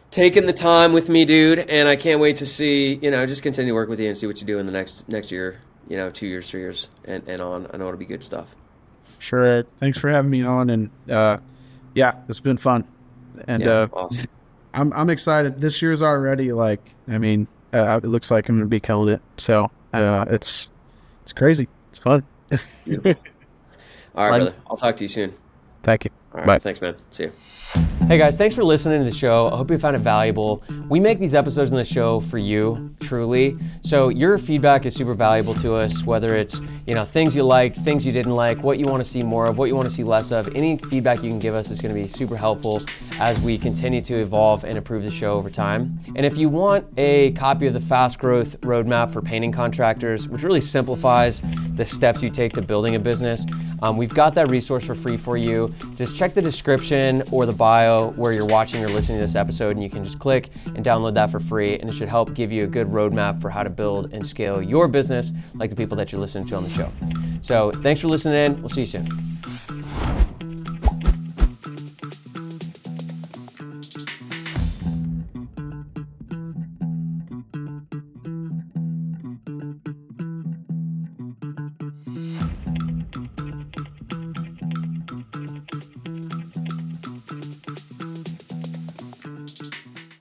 taking the time with me, dude. And I can't wait to see, just continue to work with you and see what you do in the next year, 2 years, 3 years, and on. I know it'll be good stuff. Sure. Thanks for having me on, and yeah, it's been fun, and Yeah, awesome. I'm excited. This year's already like, I mean, it looks like I'm gonna be killing it. So it's crazy. It's fun. Beautiful. All right, Right. brother. I'll talk to you soon. Thank you. All right. Bye. Thanks, man. See you. Hey guys, thanks for listening to the show. I hope you found it valuable. We make these episodes in the show for you, truly. So your feedback is super valuable to us, whether it's, things you liked, things you didn't like, what you want to see more of, what you want to see less of. Any feedback you can give us is going to be super helpful as we continue to evolve and improve the show over time. And if you want a copy of the Fast Growth Roadmap for Painting Contractors, which really simplifies the steps you take to building a business, we've got that resource for free for you. Just check the description or the bio where you're watching or listening to this episode, and you can just click and download that for free, and it should help give you a good roadmap for how to build and scale your business like the people that you're listening to on the show. So thanks for listening in. We'll see you soon.